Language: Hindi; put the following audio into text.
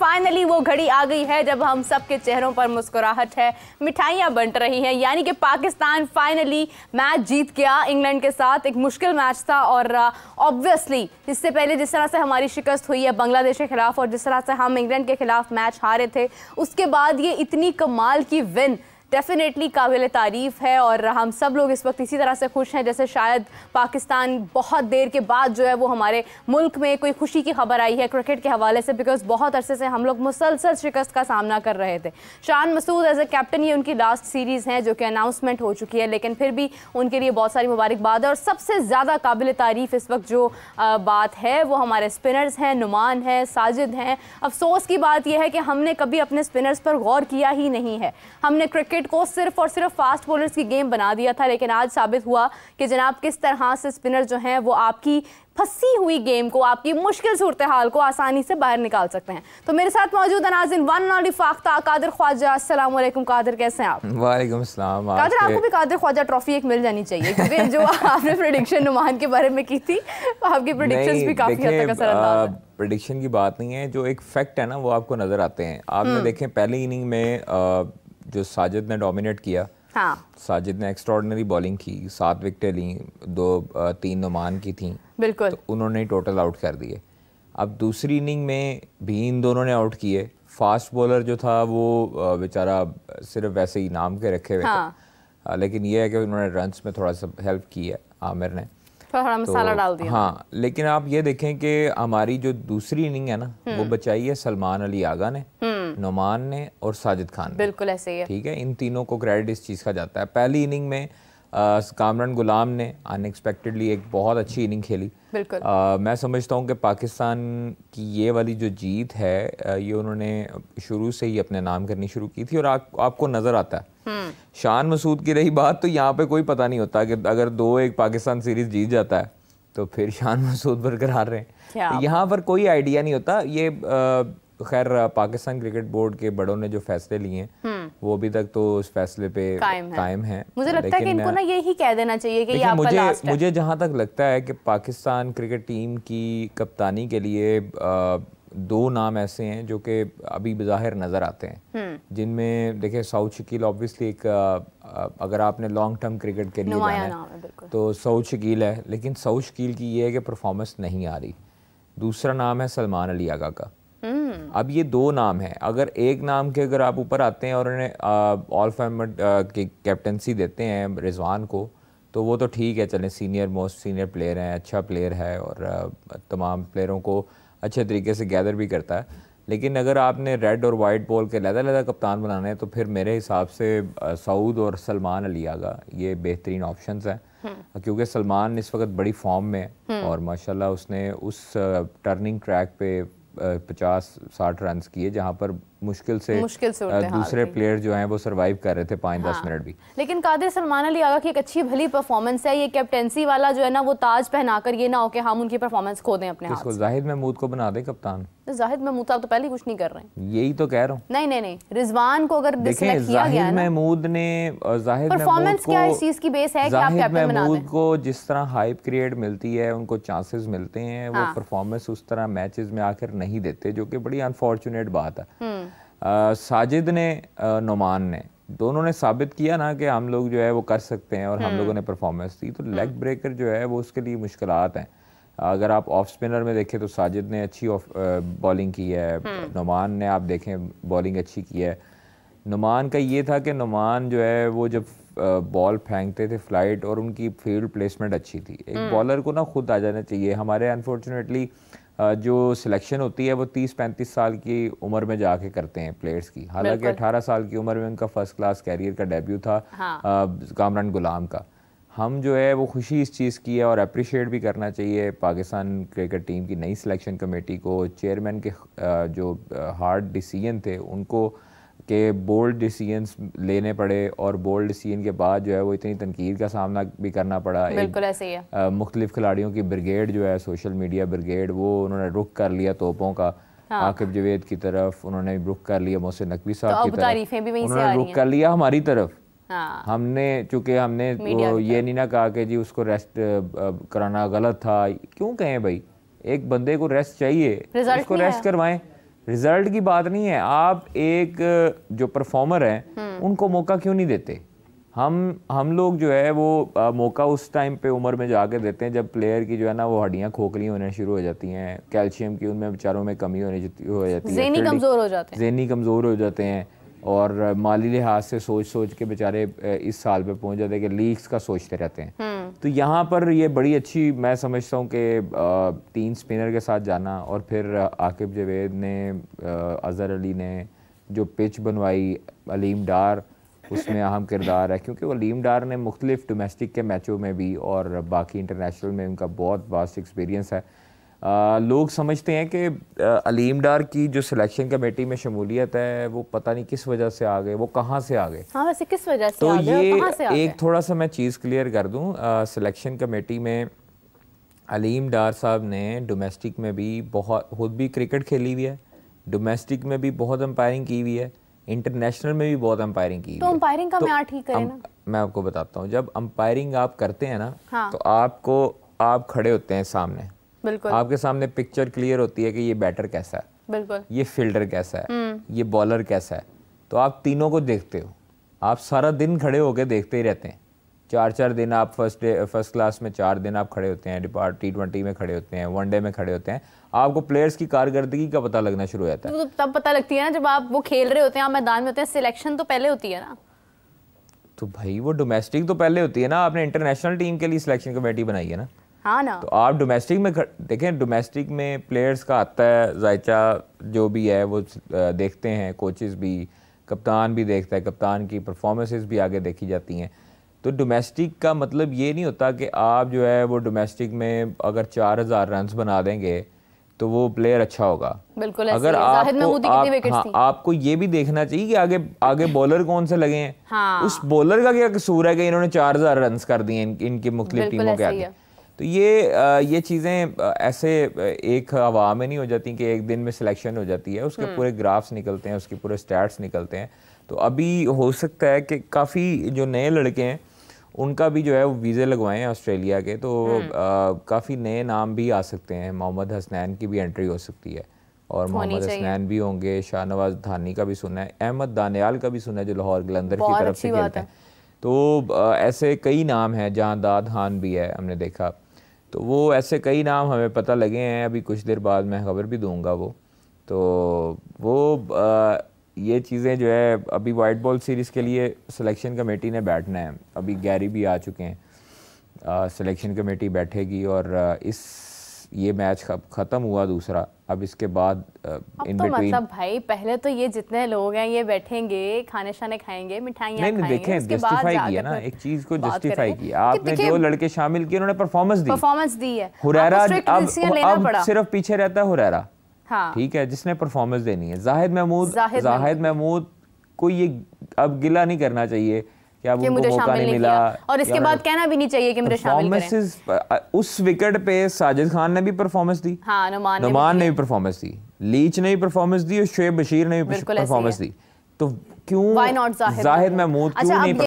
फाइनली वो घड़ी आ गई है जब हम सबके चेहरों पर मुस्कुराहट है, मिठाइयाँ बंट रही हैं, यानी कि पाकिस्तान फाइनली मैच जीत गया इंग्लैंड के साथ। एक मुश्किल मैच था और ऑब्वियसली इससे पहले जिस तरह से हमारी शिकस्त हुई है बांग्लादेश के खिलाफ और जिस तरह से हम इंग्लैंड के खिलाफ मैच हारे थे, उसके बाद ये इतनी कमाल की विन डेफिनेटली काबिल तारीफ़ है और हम सब लोग इस वक्त इसी तरह से खुश हैं जैसे शायद पाकिस्तान बहुत देर के बाद जो है वो हमारे मुल्क में कोई खुशी की खबर आई है क्रिकेट के हवाले से, बिकॉज बहुत अरसे से हम लोग मुसलसल शिकस्त का सामना कर रहे थे। Shan Masood as a captain ये उनकी लास्ट सीरीज़ हैं जो कि अनाउंसमेंट हो चुकी है, लेकिन फिर भी उनके लिए बहुत सारी मुबारकबाद है। और सबसे ज़्यादा काबिल तारीफ़ इस वक्त जो बात है वो हमारे स्पिनर्स हैं, नुमान है, साजिद हैं। अफसोस की बात यह है कि हमने कभी अपने स्पिनर्स पर गौर किया ही नहीं है। हमने क्रिकेट को सिर्फ और सिर्फ फास्ट बॉलर्स की गेम बना दिया था, लेकिन आज साबित हुआ कि जनाब किस तरह से स्पिनर जो हैं वो आपकी फंसी हुई गेम को, आपकी मुश्किल सूरत हाल को आसानी से बाहर निकाल सकते हैं। तो मेरे साथ मौजूद नाज़रीन वन ऑल फाख्ता कादिर ख्वाजा। अस्सलाम वालेकुम कादिर, कैसे हैं आप? वालेकुम अस्सलाम। कादिर, आपको भी कादिर ख्वाजा ट्रॉफी एक मिल जानी चाहिए क्योंकि जो आपने प्रेडिक्शन नुमान के बारे में की थी, आपकी प्रेडिक्शंस भी काफी हद तक असरअंदाज है। प्रेडिक्शन की बात नहीं है, जो एक फैक्ट है ना वो आपको नजर आते हैं। आपने देखें पहली इनिंग में जो साजिद ने डोमिनेट किया, हाँ। साजिद ने एक्स्ट्राऑर्डिनरी बॉलिंग की, 7 विकेटें ली, 3 नुमान की थी, बिल्कुल, तो उन्होंने टोटल आउट कर दिए। अब दूसरी इनिंग में भी इन दोनों ने आउट किए। फास्ट बॉलर जो था वो बेचारा सिर्फ वैसे ही नाम के रखे हुए थे, लेकिन ये है कि उन्होंने रन्स में थोड़ा सा हेल्प की है आमिर ने, थोड़ा मसाला डाल दिया। हाँ, लेकिन आप ये देखें कि हमारी जो दूसरी इनिंग है ना वो बचाई है सलमान अली आगा ने, नुमान ने और साजिद खान ने। बिल्कुल ऐसे ही है, ठीक है। इन तीनों को क्रेडिट इस चीज़ का जाता है। पहली इनिंग में कामरान गुलाम ने अनएक्सपेक्टेडली एक बहुत अच्छी इनिंग खेली। बिल्कुल मैं समझता हूँ कि पाकिस्तान की ये वाली जो जीत है ये उन्होंने शुरू से ही अपने नाम करनी शुरू की थी और आपको नज़र आता है। शान मसूद की रही बात, तो यहाँ पे कोई पता नहीं होता कि अगर 2-1 पाकिस्तान सीरीज जीत जाता है तो फिर शान मसूद बरकरार रहे, यहाँ पर कोई आइडिया नहीं होता। ये खैर पाकिस्तान क्रिकेट बोर्ड के बड़ों ने जो फैसले लिए हैं वो अभी तक तो उस फैसले पे कायम है। मुझे लगता है कि इनको ना यही कह देना चाहिए कि ये आपका लास्ट है। मुझे जहाँ तक लगता है कि पाकिस्तान क्रिकेट टीम की कप्तानी के लिए 2 नाम ऐसे हैं जो कि अभी बज़ाहिर नज़र आते हैं, जिनमें देखिए सऊद शकील ऑब्वियसली एक अगर आपने लॉन्ग टर्म क्रिकेट के लिए जाना है तो सऊद शकील है, लेकिन सऊद शकील की ये है कि परफॉर्मेंस नहीं आ रही। दूसरा नाम है सलमान अली आगा का। अब ये 2 नाम हैं, अगर एक नाम के अगर आप ऊपर आते हैं और उन्हें ऑल फॉर्मेट की कैप्टनसी देते हैं रिजवान को, तो वो तो ठीक है, चलें, सीनियर मोस्ट सीनियर प्लेयर हैं, अच्छा प्लेयर है और तमाम प्लेयरों को अच्छे तरीके से गैदर भी करता है। लेकिन अगर आपने रेड और वाइट बॉल के लहदा कप्तान बनाने हैं तो फिर मेरे हिसाब से सऊद और सलमान अली आगा ये बेहतरीन ऑप्शंस हैं, क्योंकि सलमान इस वक्त बड़ी फॉर्म में है और माशाल्लाह उसने उस टर्निंग ट्रैक पे 50-60 रन किए जहां पर मुश्किल से दूसरे प्लेयर जो हैं वो सरवाइव कर रहे थे 5-10 मिनट भी। लेकिन कादिर, सलमान अली आगा की एक अच्छी भली परफॉर्मेंस है, ये कैप्टेंसी वाला जो है ना वो ताज पहनाकर ये ना हो कि हम उनकी परफॉर्मेंस खो दें अपने हाथ से। इसको जाहिद महमूद को बना दे कप्तान। जाहिद महमूद साहब तो पहले कुछ नहीं कर रहे हैं, यही तो कह रहा हूँ। नहीं, रिजवान को अगर सिलेक्ट किया गया जाहिद महमूद ने परफॉर्मेंस क्या इस चीज की बेस है कि आप कैप्टन बना दें? को जिस तरह हाइप क्रिएट मिलती है, उनको चांसेस मिलते हैं, वो परफॉर्मेंस उस तरह मैचेस में आकर नहीं देते, जो कि बड़ी अनफॉर्चुनेट बात है। साजिद ने नुमान ने दोनों ने साबित किया ना कि हम लोग जो है वो कर सकते हैं और हम लोगों ने परफॉर्मेंस दी, तो लेग ब्रेकर जो है वो उसके लिए मुश्किलात हैं। अगर आप ऑफ स्पिनर में देखें तो साजिद ने अच्छी बॉलिंग की है, नुमान ने आप देखें बॉलिंग अच्छी की है। नुमान का ये था कि नुमान जो है वो जब बॉल फेंकते थे फ्लाइट और उनकी फील्ड प्लेसमेंट अच्छी थी। एक बॉलर को ना खुद आ जाना चाहिए। हमारे अनफॉर्चुनेटली जो सिलेक्शन होती है वो 30-35 साल की उम्र में जाके करते हैं प्लेयर्स की, हालांकि 18 साल की उम्र में उनका फर्स्ट क्लास कैरियर का डेब्यू था कामरान गुलाम का। हम जो है वो खुशी इस चीज़ की है और अप्रिशिएट भी करना चाहिए पाकिस्तान क्रिकेट टीम की नई सिलेक्शन कमेटी को, चेयरमैन के जो हार्ड डिसीजन थे उनको कि बोल्ड डिसीजंस लेने पड़े और बोल्ड डिसीजन के बाद जो है वो इतनी तनकीद का सामना भी करना पड़ा। बिल्कुल ऐसे ही है। मुख्तलिफ खिलाड़ियों की ब्रिगेड जो है सोशल मीडिया ब्रिगेड, वो उन्होंने रुख कर लिया तोपों का, आकिब जवेद की तरफ उन्होंने रुख कर लिया, मोहसिन नकवी साहब की तरफ उन्होंने रुख कर लिया हमारी तरफ। हमने चूँकि हमने ये नहीं ना कहा कि जी उसको रेस्ट कराना गलत था, क्यों कहें भाई, एक बंदे को रेस्ट चाहिए, उसको रेस्ट करवाएं। रिजल्ट की बात नहीं है, आप एक जो परफॉर्मर हैं उनको मौका क्यों नहीं देते? हम लोग जो है वो मौका उस टाइम पे उम्र में जाके देते हैं जब प्लेयर की जो है ना वो हड्डियां खोखली होने शुरू हो जाती हैं, कैल्शियम की उनमें बेचारों में कमी हो जाती है, ज़हनी कमज़ोर हो जाते हैं, ज़हनी कमज़ोर हो जाते हैं, और माली लिहाज से सोच के बेचारे इस साल पे पहुंच जाते हैं कि लीग्स का सोचते रहते हैं। तो यहाँ पर ये बड़ी अच्छी मैं समझता हूँ कि 3 स्पिनर के साथ जाना, और फिर आकिब जावेद ने, अजहर अली ने जो पिच बनवाई, अलीम डार उसमें अहम किरदार है, क्योंकि अलीम डार ने मुख्तलिफ डोमेस्टिक के मैचों में भी और बाकी इंटरनेशनल में उनका बहुत वास्ट एक्सपीरियंस है। लोग समझते हैं कि अलीम डार की जो सिलेक्शन कमेटी में शमूलियत है वो पता नहीं किस वजह से आ गए, वो कहाँ से आ गए। हाँ, वैसे किस वजह से तो आ गए और कहाँ से आ गए? एक थोड़ा सा मैं चीज़ क्लियर कर दूं, सिलेक्शन कमेटी में अलीम डार साहब ने डोमेस्टिक में भी बहुत, खुद भी क्रिकेट खेली हुई है, डोमेस्टिक में भी बहुत अंपायरिंग की हुई है, इंटरनेशनल में भी बहुत अंपायरिंग की हुई है। तो अंपायरिंग का म्यार ठीक करें ना। मैं आपको बताता हूँ, जब अंपायरिंग आप करते हैं ना, हाँ। तो आप खड़े होते हैं सामने, बिल्कुल आपके सामने पिक्चर क्लियर होती है कि ये बैटर कैसा है, बिल्कुल, ये फील्डर कैसा है, ये बॉलर कैसा है, तो आप तीनों को देखते हो, आप सारा दिन खड़े होकर देखते ही रहते हैं। 4 दिन आप फर्स्ट क्लास में 4 दिन आप खड़े होते हैं, T20 में खड़े होते हैं, वनडे में खड़े होते हैं, आपको प्लेयर्स की कारकर्दगी का पता लगना शुरू हो जाता है। तो तब पता लगती है ना जब आप वो खेल रहे होते हैं, आप मैदान में होते हैं, सिलेक्शन तो पहले होती है ना। तो भाई वो डोमेस्टिक तो पहले होती है ना, आपने इंटरनेशनल टीम के लिए सिलेक्शन कमेटी बनाई है ना। हाँ ना, तो आप डोमेस्टिक में देखें, डोमेस्टिक में प्लेयर्स का आता है जायचा, जो भी है वो देखते हैं, कोचेस भी, कप्तान भी देखता है, कप्तान की परफॉर्मेंसेस भी आगे देखी जाती हैं। तो डोमेस्टिक का मतलब ये नहीं होता कि आप जो है वो डोमेस्टिक में अगर 4000 रन बना देंगे तो वो प्लेयर अच्छा होगा। बिल्कुल अगर आपको ये भी देखना चाहिए कि आगे बॉलर कौन से लगे हैं। हाँ। उस बॉलर का क्या कसूर है कि इन्होंने 4000 रन कर दिए इनकी मुख्तलिफ टीमों के आगे। तो ये चीज़ें ऐसे एक हवा में नहीं हो जाती कि एक दिन में सिलेक्शन हो जाती है, उसके पूरे ग्राफ्स निकलते हैं, उसके पूरे स्टैट्स निकलते हैं। तो अभी हो सकता है कि काफ़ी जो नए लड़के हैं उनका भी जो है वो वीज़े लगवाए हैं ऑस्ट्रेलिया के, तो काफ़ी नए नाम भी आ सकते हैं। मोहम्मद हसनैन की भी एंट्री हो सकती है, और मोहम्मद हसनैन भी होंगे, शाहनवाज धानी का भी सुना है, अहमद दानियाल का भी सुना है जो लाहौर कलंदर की तरफ से खेलते हैं। तो ऐसे कई नाम हैं, जहाँ दाद खान भी है हमने देखा, तो वो ऐसे कई नाम हमें पता लगे हैं। अभी कुछ देर बाद मैं खबर भी दूंगा वो। तो वो ये चीज़ें जो है अभी वाइट बॉल सीरीज़ के लिए सिलेक्शन कमेटी ने बैठना है। अभी गैरी भी आ चुके हैं, सिलेक्शन कमेटी बैठेगी, और ये मैच ख़त्म हुआ दूसरा, अब इसके बाद इन तो मतलब भाई पहले तो ये जितने लोग हैं ये बैठेंगे, खाने शाने खाएंगे, मिठाइयाँ खाएंगे, नहीं देखें, जस्टिफाई किया ना, एक चीज़ को जस्टिफाई किया आपने, जो लड़के शामिल किए उन्होंने परफॉर्मेंस दी है। हुरैरा अब सिर्फ पीछे रहता है, हुरैरा ठीक है जिसने परफॉर्मेंस देनी है। जाहिद महमूद को ये अब गिला नहीं करना चाहिए कि अब उनको मौका नहीं मिला, और इसके बाद कहना भी नहीं चाहिए कि मुझे शामिल करें। उस विकेट पे साजिद खान ने भी परफॉर्मेंस दी, नुमान ने भी परफॉर्मेंस दी, लीच ने भी परफॉर्मेंस दी, और शुएब बशीर ने भी परफॉर्मेंस दी। तो क्यों जाहिद महमूद क्यों नहीं